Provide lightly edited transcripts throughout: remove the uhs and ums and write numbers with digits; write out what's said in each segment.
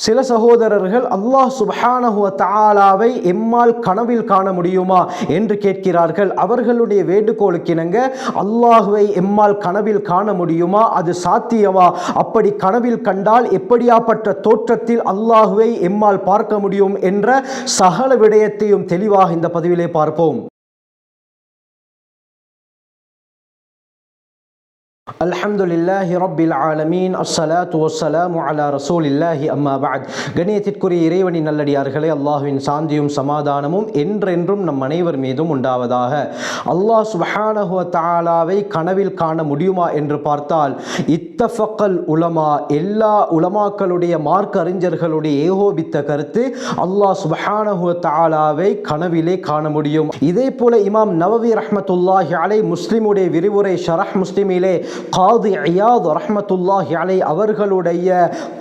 சில சகோதரர்கள் அல்லாஹ் சுப்ஹானஹு வ தஆலாவை எம்மால் கனவில் காண முடியுமா என்று கேட்கிறார்கள். அவர்களுடைய வேண்டுகோளுக்கிணங்க அல்லாஹுவை எம்மால் கனவில் காண முடியுமா, அது சாத்தியமா, அப்படி கனவில் கண்டால் எப்படியாப்பட்ட தோற்றத்தில் அல்லாஹுவை எம்மால் பார்க்க முடியும் என்ற சகல விடயத்தையும் தெளிவாக இந்த பதிவிலே பார்ப்போம். அல்ஹம்துலில்லாஹி ரப்பில் ஆலமீன், அஸ்ஸலாத்து வஸ்ஸலாமு அலா ரசூலில்லாஹி அம்மா பஅத். கண்ணியத்திற்குரிய இறைவனின் நல்லடியார்களே, அல்லாஹ்வின் சாந்தியும் சமாதானமும் என்றென்றும் நம் அனைவர் மீதும் உண்டாவதாக. அல்லாஹ் சுப்ஹானஹு வ தஆலாவை கனவில் காண முடியுமா என்று பார்த்தால் இத்தஃபக்கல் உலமா, எல்லா உலமாக்களுடைய மார்க்க அறிஞர்களுடைய ஏகோபித்த கருத்து அல்லாஹ் சுப்ஹானஹு வ தஆலாவை கனவிலே காண முடியும். இதே போல இமாம் நவவி ரஹ்மத்துல்லாஹி அலைஹி முஸ்லிமுடைய விரிவுரை ஷரஹ் முஸ்லிமிலே காதி இயாத் ரஹ்மத்துல்லாஹி அலைஹி அவர்களுடைய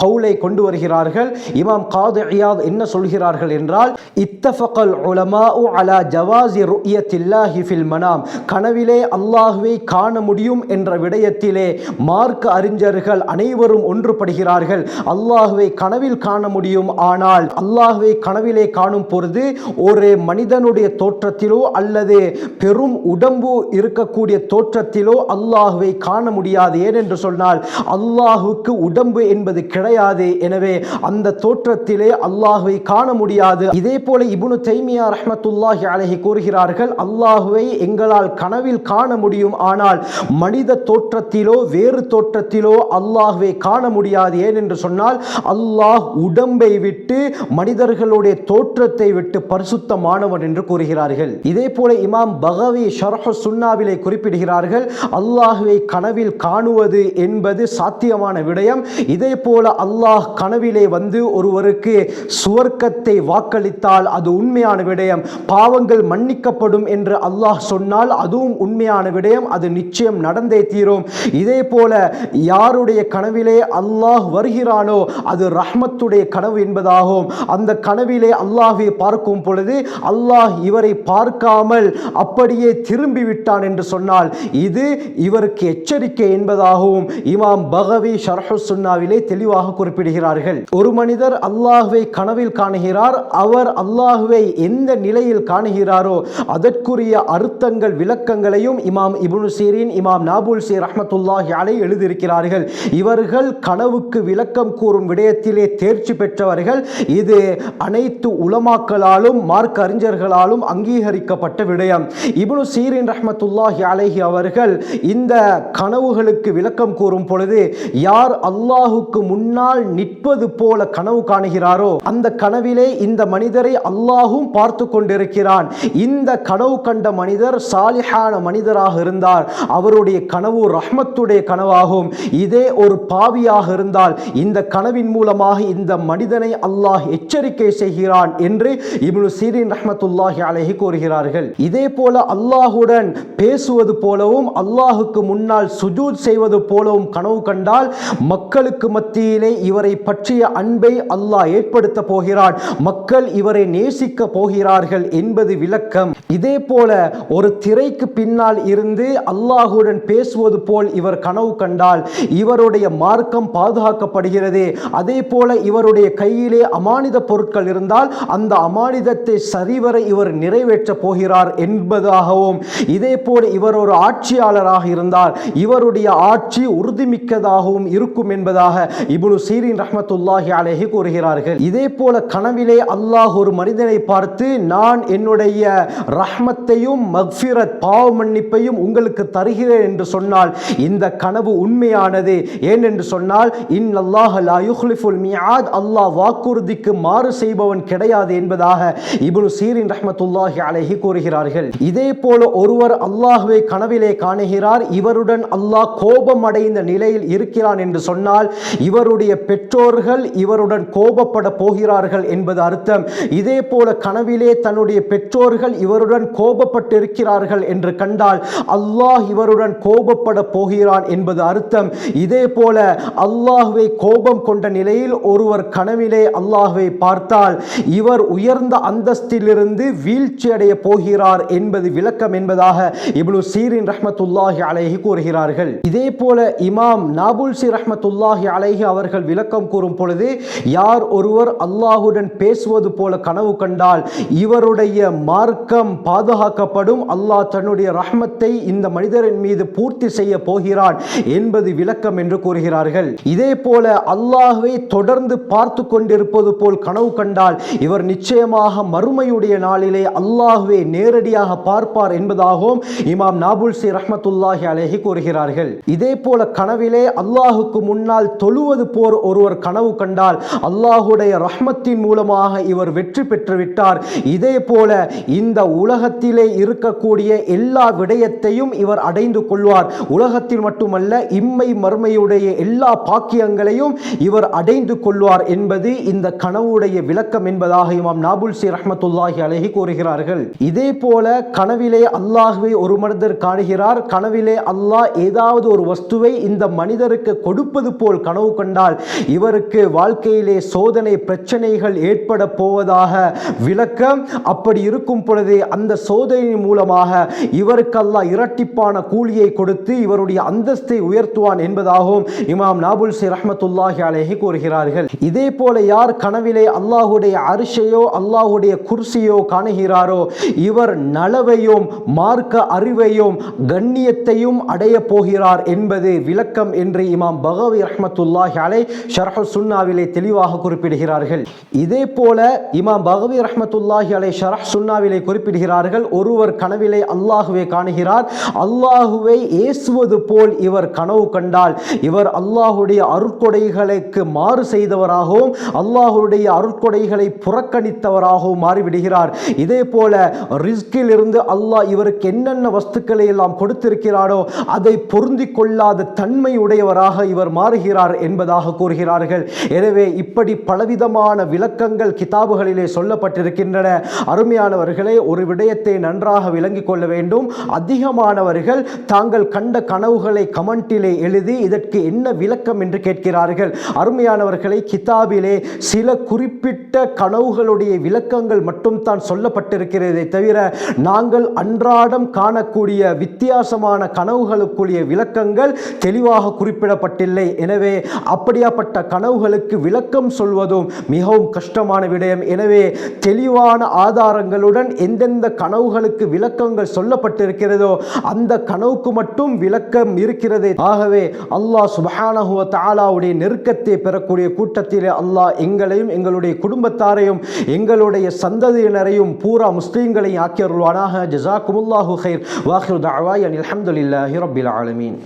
கவுலை கொண்டு வருகிறார்கள். இமாம் காதி இயாத் என்ன சொல்கிறார்கள் என்றால், இத்தஃபகல் உலமாஉ அலா ஜவாஸி ருயத்தில்லாஹி ஃபில் மனாம், கனவிலே அல்லாஹ்வை காண முடியும் என்ற விடயத்திலே மார்க்க அறிஞர்கள் அனைவரும் ஒன்றுபடுகிறார்கள். அல்லாஹ்வை கனவில் காண முடியும், ஆனால் அல்லாஹ்வை கனவிலே காணும் பொழுது ஒரு மனிதனுடைய தோற்றத்திலோ அல்லது பெரும் உடம்பு இருக்கக்கூடிய தோற்றத்திலோ அல்லாஹ்வை காண முடியாது. ஏனென்று சொன்னால் அல்லாஹுக்கு உடம்பு என்பது கிடையாது. எனவே அந்த தோற்றத்திலே அல்லாஹுவை காண முடியாது. இதே போல இப்னு தைமியா ரஹ்மத்துல்லாஹி அலைஹி கூறுகிறார்கள், அல்லாஹுவை எங்களால் கனவில் காண முடியும், ஆனால் மனித தோற்றத்திலோ வேறு தோற்றத்திலோ அல்லாஹுவை காண முடியாது. ஏனென்று சொன்னால் அல்லாஹ் உடம்பை விட்டு மனிதர்களுடைய தோற்றத்தை விட்டு பரிசுத்தமானவன் என்று கூறுகிறார்கள். இதே போல இமாம் பகவி ஷர்ஹ் சுன்னாவிலே குறிப்பிடுகிறார்கள், அல்லாஹுவை கனவில் காணுவது என்பது சாத்தியமான விடயம். இதே போல அல்லாஹ் கனவிலே வந்து ஒருவருக்கு சுவர்க்கத்தை வாக்களித்தால் அது உண்மையான விடயம். பாவங்கள் மன்னிக்கப்படும் என்று அல்லாஹ் சொன்னால் அதுவும் உண்மையான விடயம், அது நிச்சயம் நடந்தே தீரும். இதே போல யாருடைய கனவிலே அல்லாஹ் வருகிறானோ அது ரஹ்மத்துடைய கனவு என்பதாகும். அந்த கனவிலே அல்லாஹ்வை பார்க்கும் பொழுது அல்லாஹ் இவரை பார்க்காமல் அப்படியே திரும்பி விட்டான் என்று சொன்னால் இது இவருக்கு எச்சரிக்கை என்பதாகவும் இமாம் பகவி ஷர்ஹ் சுன்னாவிலே தெளிவாக குறிப்பிடுகிறார்கள். ஒரு மனிதர் அல்லாஹ்வை கனவில் காணுகிறார், அவர் அல்லாஹ்வை எந்த நிலையில் காணுகிறாரோ அதற்குரிய அர்த்தங்கள் விளக்கங்களையும் இமாம் இப்னு சீரின், இமாம் நாபுல்சி ரஹ்மத்துல்லாஹி அலைஹி எழுதியிருக்கிறார்கள். இவர்கள் கனவுக்கு விளக்கம் கூறும் விடயத்திலே தேர்ச்சி பெற்றவர்கள். இது அனைத்து உலமாக்களாலும் மார்க்க அறிஞர்களாலும் அங்கீகரிக்கப்பட்ட விடயம். இப்னு சீரின் ரஹ்மத்துல்லாஹி அலைஹி அவர்கள் இந்த கனவுகளுக்கு விளக்கம் கூறும் பொழுது, யார் அல்லாஹுக்கு முன்னால் நிற்பது போல கனவு காணுகிறாரோ அந்த கனவிலே இந்த மனிதரை அல்லாஹும் பார்த்து கொண்டிருக்கிறான். இந்த கனவு கண்ட மனிதர் சாலிஹான மனிதராக இருந்தார், அவருடைய கனவு ரஹ்மத்துடைய கனவாகும். இதே ஒரு பாவியாக இருந்தால் இந்த கனவின் மூலமாக இந்த மனிதனை அல்லாஹ் எச்சரிக்கை செய்கிறான் என்று இப்னு சீரின் ரஹ்மத்துல்லாஹி அலைஹி கூறுகிறார்கள். இதே போல அல்லாஹுடன் பேசுவது போலவும் அல்லாஹுக்கு முன்னால் சுஜூத் செய்வது போலவும் கனவு கண்டால் மக்களுக்கு மத்தியிலே இவரை பற்றிய அன்பை அல்லாஹ் ஏற்படுத்த போகிறான், மக்கள் இவரை நேசிக்க போகிறார்கள் என்பது விளக்கம். இதே போல ஒரு திரைக்கு பின்னால் இருந்து அல்லாஹுடன் பேசுவது போல் இவர் கனவு கண்டால் இவருடைய மார்க்கம் பாதுகாக்கப்படுகிறது. அதே போல இவருடைய கையிலே அமானித பொருட்கள் இருந்தால் அந்த அமானிதத்தை சரிவர இவர் நிறைவேற்ற போகிறார் என்பதாகவும், இதே போல இவர் ஒரு ஆட்சியாளராக இருந்தால் இவருடைய ஆட்சி உறுதிமிக்கதாகவும் இருக்கும் என்பதாக இப்னு சீரின் ரஹ்மத்துல்லாஹி அலைஹி கூறுகிறார்கள். இதே போல கனவிலே அல்லாஹ் ஒரு மனிதனை பார்த்து, நான் என்னுடைய ரஹ்மத்தையும் மக்ஃபிரத் பாவ மன்னிப்பையும் உங்களுக்கு தருகிறேன் என்று சொன்னால் இந்த கனவு உண்மையானது. ஏனென்று சொன்னால் இன்னல்லாஹ லா யுக்லிஃபுல் மிஆத், அல்லாஹ் வாக்குறுதிக்கு மாறு செய்பவன் கிடையாது என்பதாக இப்னு சீரின் ரஹ்மத்துல்லாஹி அலைஹி கூறுகிறார்கள். இதே போல ஒருவர் அல்லாஹ்வை கனவிலே காணுகிறார், இவருடன் அல்லாஹ் கோபம் அடைந்த நிலையில் இருக்கிறான் என்று சொன்னால் இவருடைய பெற்றோர்கள் இவருடன் கோபப்பட போகிறார்கள் என்பது அர்த்தம். இதே போல கனவிலே தன்னுடைய பெற்றோர்கள் இவருடன் கோபப்பட்டு இருக்கிறார்கள் என்று கண்டால் அல்லாஹ் இவருடன் கோபப்பட போகிறான் என்பது அர்த்தம். இதே போல அல்லாஹ்வை கோபம் கொண்ட நிலையில் ஒருவர் கனவிலே அல்லாஹ்வை பார்த்தால் இவர் உயர்ந்த அந்தஸ்திலிருந்து வீழ்ச்சி அடைய போகிறார் என்பது விளக்கம் என்பதாக இப்னு சீரின் ரஹ்மத்துல்லாஹி அலைஹி கூறுகிறார்கள். கூறுகிறார்கள். இதே போல இமாம் நாபுல்சி ரஹ்மத்துல்லாஹி அலைஹி அவர்கள் விளக்கம் கூறும் பொழுது, யார் ஒருவர் அல்லாஹுடன் பேசுவது போல கனவு கண்டால் இவருடைய மார்க்கம் பாதுகாக்கப்படும், அல்லாஹ் தன்னுடைய ரஹ்மத்தை இந்த மனிதரின் மீது பூர்த்தி செய்ய போகிறான் என்பது விளக்கம் என்று கூறுகிறார்கள். இதே போல அல்லாஹ்வை தொடர்ந்து பார்த்து கொண்டிருப்பது போல் கனவு கண்டால் இவர் நிச்சயமாக மறுமையுடைய நாளிலே அல்லாஹ்வை நேரடியாக பார்ப்பார் என்பதாகவும் இமாம் நாபுல்சி ரஹ்மத்துல்லாஹி அலைஹி கூறுகிறார்கள். இதே போல கனவிலே அல்லாஹுக்கு முன்னால் தொழுவது போர் ஒருவர் கனவு கண்டால் அல்லாஹுடைய ரஹ்மத்தின் மூலமாக இவர் வெற்றி பெற்று விட்டார். இதே போல இந்த உலகத்திலே இருக்கக்கூடிய எல்லா விடயத்தையும் இவர் அடைந்து கொள்வார். உலகத்தில் மட்டுமல்ல, இம்மை மறுமையுடைய எல்லா பாக்கியங்களையும் இவர் அடைந்து கொள்வார் என்பது இந்த கனவுடைய விளக்கம் என்பதாக இமாம் நாபுல்சி ரஹ்மத்துல்லாஹி அலைஹி கூறுகிறார்கள். இதே போல கனவிலே அல்லாஹ்வை ஒரு மனிதர் காணுகிறார். கனவிலே அல்லாஹ் ஏதாவது ஒரு வஸ்துவை இந்த மனிதருக்கு கொடுப்பது போல் கனவு கண்டால் இவருக்கு வாழ்க்கையிலே சோதனை பிரச்சனைகள் ஏற்பட போவதாக விளக்கம். அப்படி இருக்கும் பொழுது அந்த சோதனை மூலமாக இவருக்கு அல்லாஹ் இரட்டிப்பான கூலியை கொடுத்து இவருடைய அந்தஸ்தை உயர்த்துவான் என்பதாகவும் இமாம் நாபுல்சி ரஹ்மத்துல்லாஹி அலைஹி கூறுகிறார்கள். இதே போல யார் கனவிலே அல்லாஹுடைய அரிஷையோ அல்லாஹுடைய குர்சியோ காணுகிறாரோ இவர் நலவையும் மார்க்க அறிவையும் கண்ணியத்தையும் அடைய போகிறார் என்பது விளக்கம் என்று இமாம் பகவி ரஹ்மத்துல்லாஹி அலைஹி ஷர்ஹ் சுன்னாவிலே தெளிவாக குறிப்பிடுகிறார்கள். இதே போல இமாம் பகவி ரஹ்மத்துல்லாஹி அலைஹி ஷர்ஹ் சுன்னாவிலே குறிப்பிடுகிறார்கள், ஒருவர் கனவிலே அல்லாஹுவை காணுகிறார். அல்லாஹுவை ஏசுவது போல் இவர் கனவு கண்டால் இவர் அல்லாஹுடைய அருட்கொடைகளுக்கு மாறு செய்தவராகவும் அல்லாஹுடைய அருட்கொடைகளை புறக்கணித்தவராகவும் மாறிவிடுகிறார். இதே போல ரிஸ்கில் இருந்து அல்லாஹ் இவருக்கு என்னென்ன வஸ்துக்களை எல்லாம் கொடுத்திருக்கிறாரோ அதை பொருந்தி கொள்ளாத தன்மை உடையவராக இவர் மாறுகிறார் என்பதாக கூறுகிறார்கள். எனவே இப்படி பலவிதமான விளக்கங்கள் கிதாபுகளிலே சொல்லப்பட்டிருக்கின்றன. அருமையானவர்களே, ஒரு விடயத்தை நன்றாக விளங்கிக் கொள்ள வேண்டும். அதிகமானவர்கள் தாங்கள் கண்ட கனவுகளை கமெண்டிலே எழுதி இதற்கு என்ன விளக்கம் என்று கேட்கிறார்கள். அருமையானவர்களை, கிதாபிலே சில குறிப்பிட்ட கனவுகளுடைய விளக்கங்கள் மட்டும் தான் சொல்லப்பட்டிருக்கிறதே தவிர நாங்கள் அன்றாடம் காணக்கூடிய வித்தியாசமான கனவுகளுக்குரிய விளக்கங்கள் தெளிவாக குறிப்பிடப்பட்டில்லை. எனவே அப்படியாப்பட்ட கனவுகளுக்கு விளக்கம் சொல்வதும் மிகவும் கஷ்டமான விடயம். எனவே தெளிவான ஆதாரங்களுடன் எந்தெந்த கனவுகளுக்கு விளக்கங்கள் சொல்லப்பட்டிருக்கிறதோ அந்த கனவுக்கு மட்டும் விளக்கம் இருக்கிறது. ஆகவே அல்லாஹ் சுப்ஹானஹு வ தஆலாவுடைய நெருக்கத்தை பெறக்கூடிய கூட்டத்திலே அல்லாஹ் எங்களையும் எங்களுடைய குடும்பத்தாரையும் எங்களுடைய சந்ததியினரையும் பூரா முஸ்லீம்களையும் ஆக்கியருள்வானாக. ஜஸாக்குமுல்லாஹு கைர். வாஹிரு தஅவானா அல்ஹம்துலில்லாஹி ரப்பில் ஆலமீன்.